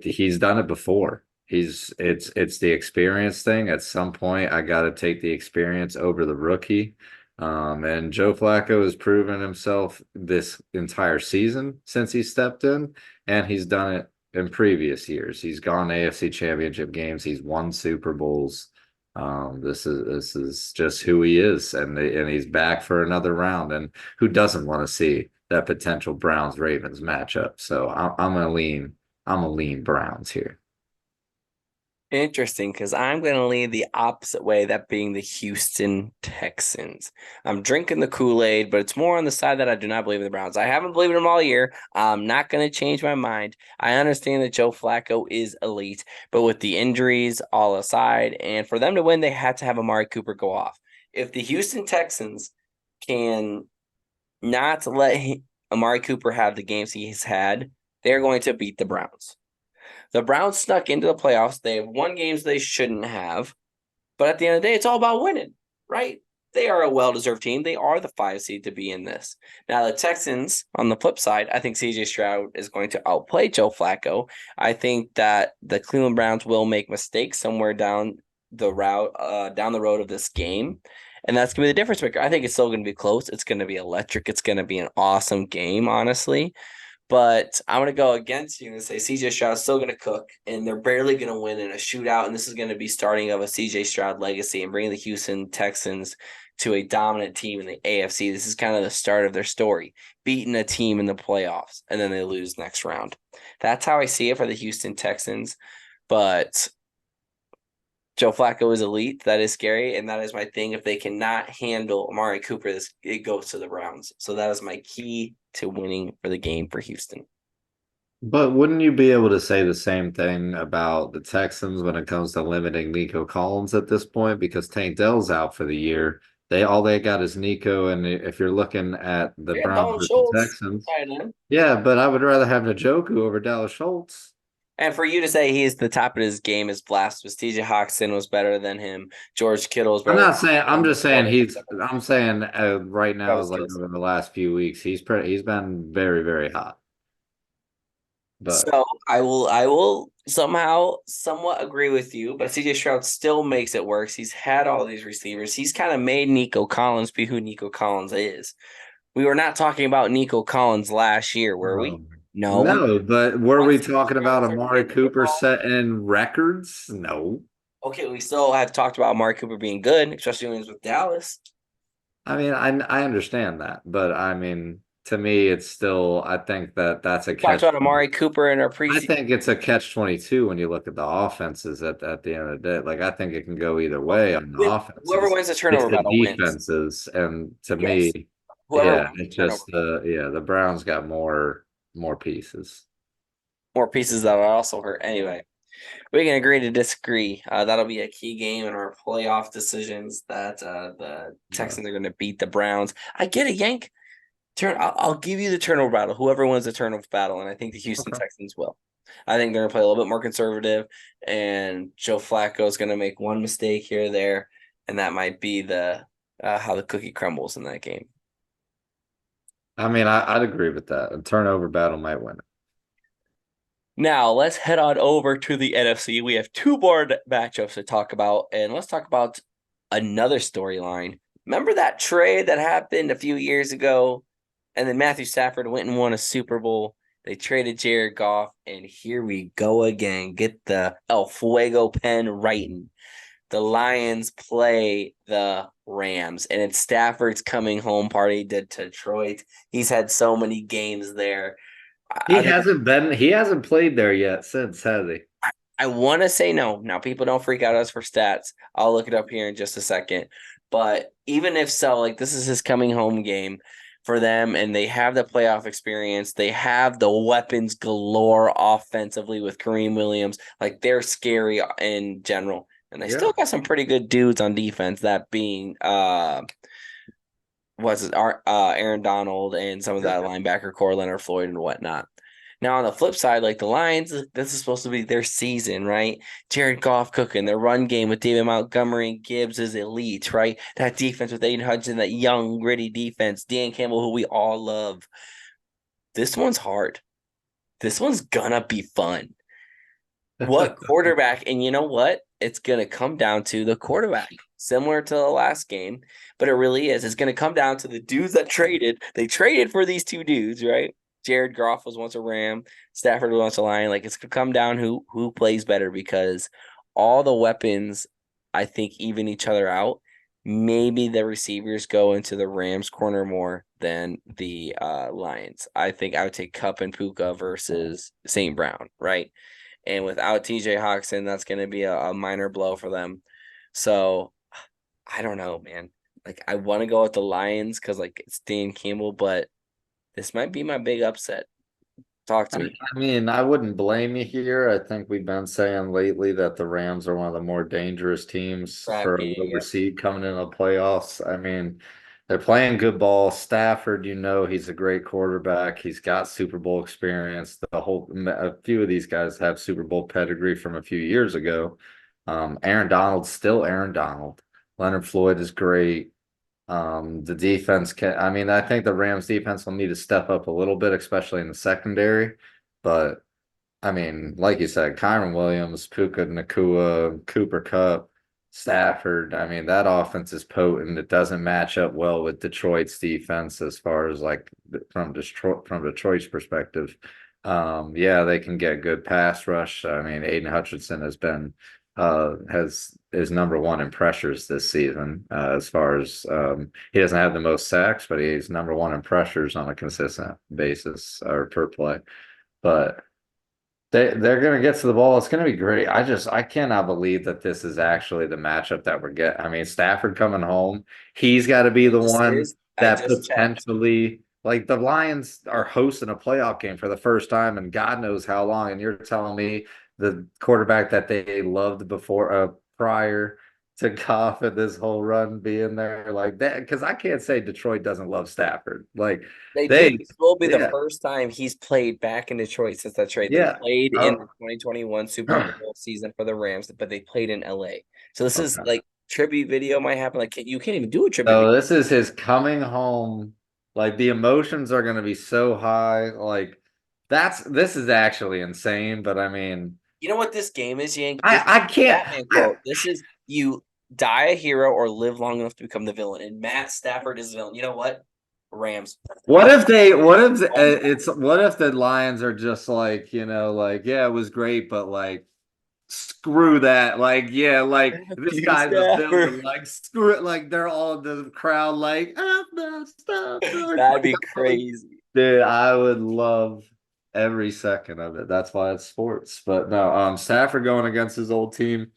he's done it before. It's the experience thing. At some point, I got to take the experience over the rookie. And Joe Flacco has proven himself this entire season since he stepped in, and he's done it in previous years. He's gone to AFC Championship games. He's won Super Bowls. This is just who he is, and he's back for another round. And who doesn't want to see that potential Browns Ravens matchup? So I'm gonna lean Browns here. Interesting, because I'm going to lean the opposite way, that being the Houston Texans. I'm drinking the Kool-Aid, but it's more on the side that I do not believe in the Browns. I haven't believed in them all year. I'm not going to change my mind. I understand that Joe Flacco is elite, but with the injuries all aside, and for them to win, they had to have Amari Cooper go off. If the Houston Texans can not let Amari Cooper have the games he's had, they're going to beat the Browns. The Browns snuck into the playoffs. They have won games they shouldn't have. But at the end of the day, it's all about winning, right? They are a well-deserved team. They are the 5 seed to be in this. Now, the Texans, on the flip side, I think CJ Stroud is going to outplay Joe Flacco. I think that the Cleveland Browns will make mistakes somewhere down the road of this game. And that's going to be the difference maker. I think it's still going to be close. It's going to be electric. It's going to be an awesome game, honestly. But I'm going to go against you and say CJ Stroud's still going to cook, and they're barely going to win in a shootout. And this is going to be starting of a CJ Stroud legacy and bringing the Houston Texans to a dominant team in the AFC. This is kind of the start of their story, beating a team in the playoffs, and then they lose next round. That's how I see it for the Houston Texans. But Joe Flacco is elite. That is scary, and that is my thing. If they cannot handle Amari Cooper, it goes to the Browns. So that is my key to winning for the game for Houston. But wouldn't you be able to say the same thing about the Texans when it comes to limiting Nico Collins at this point? Because Tank Dell's out for the year. They got is Nico, and if you're looking at the We have Browns Dalton versus Schultz, Texans, tight end. yeah, but I would rather have Njoku over Dallas Schultz. And for you to say he's the top of his game is blasphemous. TJ Hawkinson was better than him. George Kittle was I'm better not saying. than I'm him. just saying I'm saying right now, Travis like Kelce. over the last few weeks, he's been very very hot. But So I will somehow somewhat agree with you, but CJ Stroud still makes it work. He's had all these receivers. He's kind of made Nico Collins be who Nico Collins is. We were not talking about Nico Collins last year, were we? um, No. no, but were we Once CJ talking Stroud about started Amari getting the Cooper ball, setting records? No. okay, we still have talked about Amari Cooper being good, especially when he was with Dallas. I mean, I understand that, but I mean, to me, it's still. I think that that's a We talked catch. about Amari Cooper in our I preseason. think it's a catch 22 when you look at the offenses at the end of the day. Like I think it can go either way on the Whoever offenses. wins the It's turnover the battle wins. defenses, and to Yes. me, Whoever yeah, wins it's the turnover just the Browns got more pieces. more pieces that also hurt. Anyway, we can agree to disagree. That'll be a key game in our playoff decisions that the Uh, Texans are going to beat the Browns. I get it, Yank. I'll give you the turnover battle. Whoever wins the turnover battle, and I think the Houston okay. Texans will. I think they're going to play a little bit more conservative, and Joe Flacco is going to make one mistake here or there, and that might be the how the cookie crumbles in that game. I mean, I'd agree with that. A turnover battle might win it. Now let's head on over to the NFC. We have two more matchups to talk about, and let's talk about another storyline. Remember that trade that happened a few years ago, and then Matthew Stafford went and won a Super Bowl. They traded Jared Goff, and here we go again. Get the El Fuego pen writing. The Lions play the Rams, and it's Stafford's coming home party to Detroit. He's had so many games there. I think He hasn't played there yet since, has he? I want to say no. Now, people don't freak out us for stats. I'll look it up here in just a second. But even if so, like this is his coming home game for them, and they have the playoff experience. They have the weapons galore offensively with Kareem Williams. Like they're scary in general. And they Yeah. still got some pretty good dudes on defense, that being Aaron Donald and some of Yeah. that linebacker core, Leonard Floyd and whatnot. Now on the flip side, like the Lions, this is supposed to be their season, right? Jared Goff cooking, their run game with David Montgomery and Gibbs is elite, right? That defense with Aiden Hudson, that young, gritty defense, Dan Campbell, who we all love. This one's hard. This one's gonna be fun. What quarterback? And you know what? It's gonna come down to the quarterback, similar to the last game, but it really is. It's gonna come down to the dudes that traded. They traded for these two dudes, right? Jared Goff was once a Ram, Stafford was once a Lion. Like it's gonna come down who plays better because all the weapons, I think, even each other out. Maybe the receivers go into the Rams corner more than the Lions. I think I would take Cup and Puka versus St. Brown, right? And without TJ Hawkinson, that's going to be a minor blow for them. So I don't know, man. Like I want to go with the Lions because like it's Dan Campbell, but this might be my big upset. Talk to me. I mean, I wouldn't blame you here. I think we've been saying lately that the Rams are one of the more dangerous teams Trap for a game. lower Yep. seed coming in the playoffs. I mean, they're playing good ball. Stafford, he's a great quarterback. He's got Super Bowl experience. A few of these guys have Super Bowl pedigree from a few years ago. Aaron Donald's still Aaron Donald. Leonard Floyd is great. The defense I mean, I think the Rams defense will need to step up a little bit, especially in the secondary. But I mean, like you said, Kyron Williams, Puka Nakua, Cooper Cup, Stafford. I mean, that offense is potent. It doesn't match up well with Detroit's defense as far as like from Detroit's perspective. Yeah, they can get good pass rush. I mean, Aiden Hutchinson has is number one in pressures this season. As far as he doesn't have the most sacks, but he's number one in pressures on a consistent basis or per play. But they're gonna get to the ball. It's gonna be great. I cannot believe that this is actually the matchup that we're getting. I mean, Stafford coming home, he's got to be the This one is I that just checked. potentially. Like the Lions are hosting a playoff game for the first time in God knows how long, and you're telling me the quarterback that they loved before, prior to Goff and this whole run being there like that? Because I can't say Detroit doesn't love Stafford. Like They do. they, This will be the yeah, first time he's played back in Detroit since that trade. They yeah. played in the Oh, 2021 Super Bowl season for the Rams, but they played in LA. So this is okay. like tribute video might happen. Like you can't even do a tribute video. So this is his coming home. Like the emotions are going to be so high. Like this is actually insane. But I mean, You know what this game is, Yank? This I can't. Batman quote. This is you die a hero or live long enough to become the villain. And Matt Stafford is the villain. You know what? Rams. What if they? What if Oh my it's? What if the Lions are just like like yeah, it was great, but like screw that. Like yeah, like this you guy's a Stafford. villain. Like screw it. Like they're all in the crowd. Like the Stafford. That'd Like be crazy. dude, I would love every second of it. That's why it's sports. But no, Stafford going against his old team,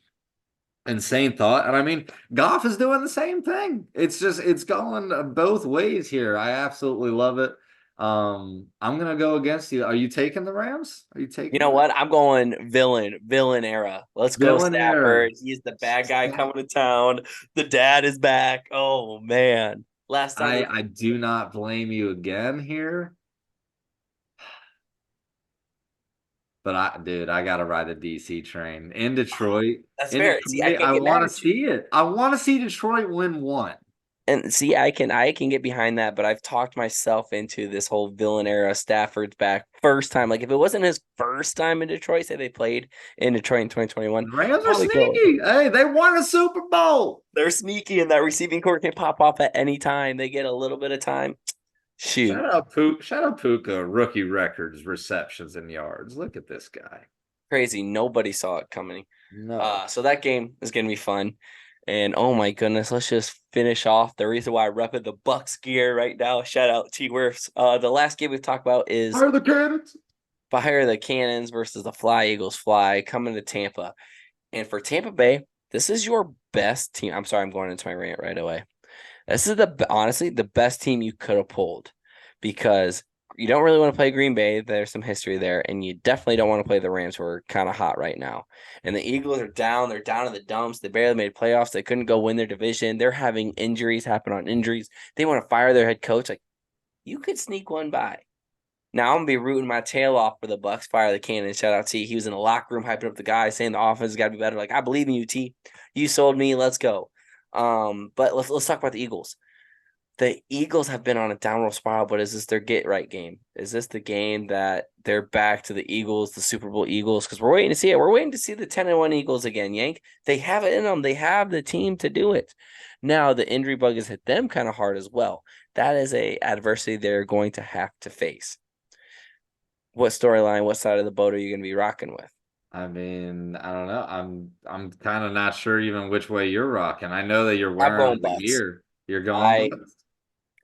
insane thought. And I mean, Goff is doing the same thing. It's just it's going both ways here. I absolutely love it. I'm gonna go against you. Are you taking the Rams? Are you You taking the know Rams? what? I'm going villain era. Let's go, Villain era. Stafford. He's the bad guy coming to town. The dad is back. Oh man. Last time they I do not blame you again here. But dude, I gotta ride the DC train in Detroit. that's In fair. See, I Detroit, can't I get mad want to at you. see it. I want to see Detroit win one. And see, I can get behind that, but I've talked myself into this whole villain era. Stafford's back first time. Like if it wasn't his first time in Detroit, say they played in Detroit in 2021, The Rams are probably go. sneaky. Hey, they won a Super Bowl. They're sneaky, and that receiving court can pop off at any time. They get a little bit of time. Shoot, Shout out Puka, rookie records, receptions, and yards. Look at this guy. crazy. Nobody saw it coming. No. So that game is gonna be fun. And oh my goodness, let's just finish off the reason why I repping the Bucks gear right now. Shout out T Wirfs. The last game we talked about is Fire the cannons. Fire the Cannons versus the Fly Eagles Fly coming to Tampa. And for Tampa Bay, this is your best team. I'm sorry, I'm going into my rant right away. This is honestly the best team you could have pulled because you don't really want to play Green Bay. There's some history there, and you definitely don't want to play the Rams, who are kind of hot right now. And the Eagles are down. They're down in the dumps. They barely made playoffs. They couldn't go win their division. They're having injuries happen on injuries. They want to fire their head coach. Like you could sneak one by. Now I'm gonna be rooting my tail off for the Bucks. Fire the cannon. Shout out T. He was in the locker room hyping up the guys, saying the offense has got to be better. Like I believe in you, T. You sold me. Let's go. But let's talk about the Eagles. The Eagles have been on a downward spiral, but is this their get right game? Is this the game that they're back to the Eagles, the Super Bowl Eagles? Because we're waiting to see it. We're waiting to see the 10-1 Eagles again, Yank. They have it in them. They have the team to do it. Now the injury bug has hit them kind of hard as well. That is a adversity they're going to have to face. What storyline, what side of the boat are you going to be rocking with? I mean, I don't know. I'm kind of not sure even which way you're rocking. I know that you're I'm wearing going the Bucks. gear. You're going I, Bucks.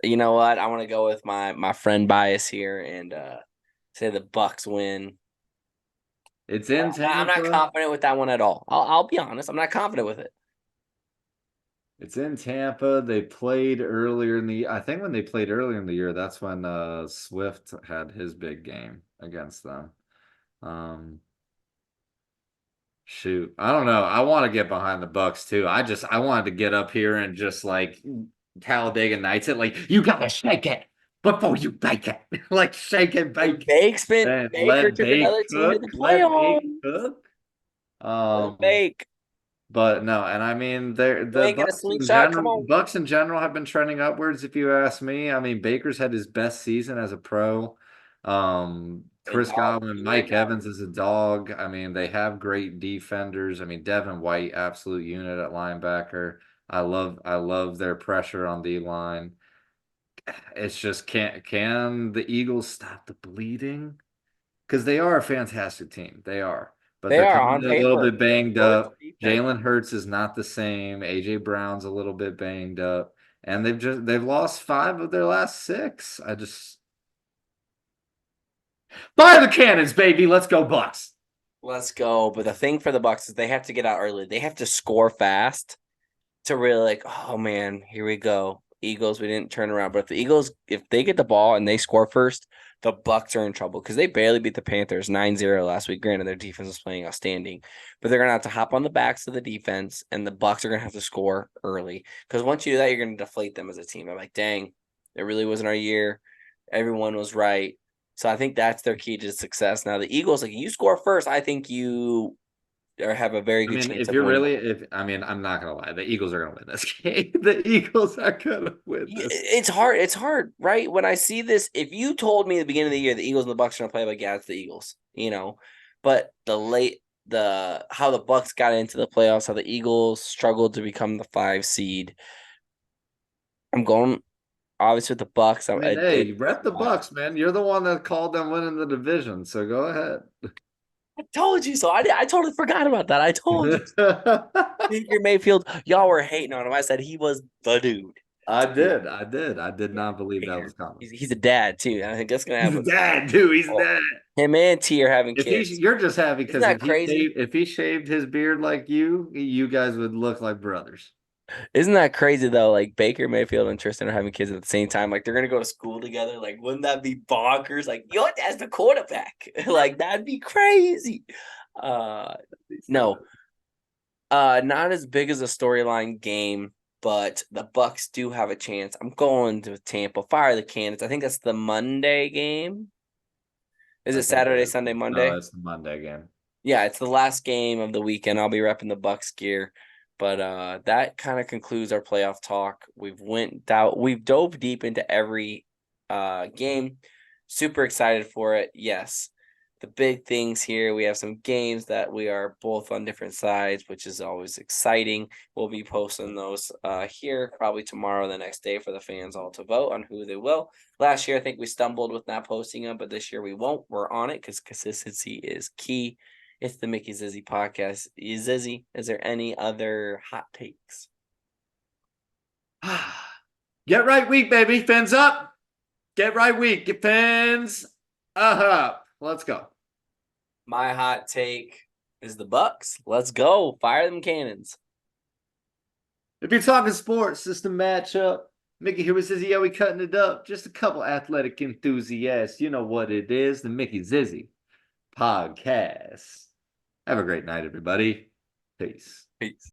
you know what? I want to go with my friend bias here and say the Bucks win. It's in I'm not Tampa. confident with that one at all. I'll be honest. I'm not confident with it. It's in Tampa. They played earlier in the I think when they played earlier in the year, that's when Swift had his big game against them. Um Shoot. I don't know. I want to get behind the Bucks too. I wanted to get up here and just like Talladega Nights it. Like, you gotta shake it before you bake it. Like shake and And bake it. And Baker let took bake another team to cook. the Let bake playoffs. cook. Let it Um bake. But no, and I mean You the ain't get a slingshot. Come on. Bucks in general have been trending upwards if you ask me. I mean Baker's had his best season as a pro. The Chris dog Godwin, right Mike now. Evans is a dog. I mean, they have great defenders. I mean, Devin White, absolute unit at linebacker. I love their pressure on the line. It's just can the Eagles stop the bleeding? Because they are a fantastic team. They are. But They they're are coming on in a little paper. bit banged Georgia up. defense. Jalen Hurts is not the same. AJ Brown's a little bit banged up. And they've lost 5 of their last 6. I just fire the cannons, baby. Let's go, Bucks. Let's go. But the thing for the Bucks is they have to get out early. They have to score fast to really like, oh man, here we go. Eagles. We didn't turn around, but if the Eagles, if they get the ball and they score first, the Bucks are in trouble because they barely beat the Panthers 9-0 last week. Granted, their defense was playing outstanding, but they're gonna have to hop on the backs of the defense, and the Bucks are gonna have to score early. Because once you do that, you're gonna deflate them as a team. I'm like, dang, it really wasn't our year. Everyone was right. So I think that's their key to success. Now the Eagles, like you score first, I think you or have a very I good mean, chance if of you're winning. really, if I mean, I'm not gonna lie, the Eagles are gonna win this game. The Eagles are gonna win this. It's hard. It's hard, right? When I see this, if you told me at the beginning of the year the Eagles and the Bucks are gonna play, I'm like, yeah, it's the Eagles, But the how the Bucks got into the playoffs, how the Eagles struggled to become the 5 seed. I'm going obviously with the Bucks. I mean, hey, It's rep the wild. Bucks, man. You're the one that called them winning the division, so go ahead. I told you so. I totally forgot about that. I told you. Baker Mayfield, y'all were hating on him. I said he was the dude. I did Yeah, not believe that Baker. was coming. He's a dad too. I think that's gonna He's a happen. dad, dude. He's a Oh, dad. him and T are having If he's, kids. you're just happy Isn't because that crazy? if he shaved his beard like you guys would look like brothers. Isn't that crazy though? Like Baker Mayfield and Tristan are having kids at the same time. Like they're gonna go to school together. Like, wouldn't that be bonkers? Like, your dad's the quarterback. Like, that'd be crazy. Uh no. Not as big as a storyline game, but the Bucks do have a chance. I'm going to Tampa. Fire the Cannons. I think that's the Monday game. Is I it think it Saturday, is. Sunday, No, Monday? it's the Monday game. Yeah, it's the last game of the weekend. I'll be repping the Bucks gear. But that kind of concludes our playoff talk. We've dove deep into every game. Super excited for it. Yes. The big things here, we have some games that we are both on different sides, which is always exciting. We'll be posting those here probably tomorrow, the next day for the fans all to vote on who they will. Last year, I think we stumbled with not posting them, but this year we won't. We're on it because consistency is key. It's the Mickey Zizzy podcast. Zizzy, is there any other hot takes? Get right week, baby. Fins up. Get right week. Get fins up. Let's go. My hot take is the Bucks. Let's go. Fire them cannons. If you're talking sports, system matchup. Mickey here with Zizzy. Yeah, we cutting it up. Just a couple athletic enthusiasts. You know what it is. The Mickey Zizzy podcast. Have a great night, everybody. Peace. Peace.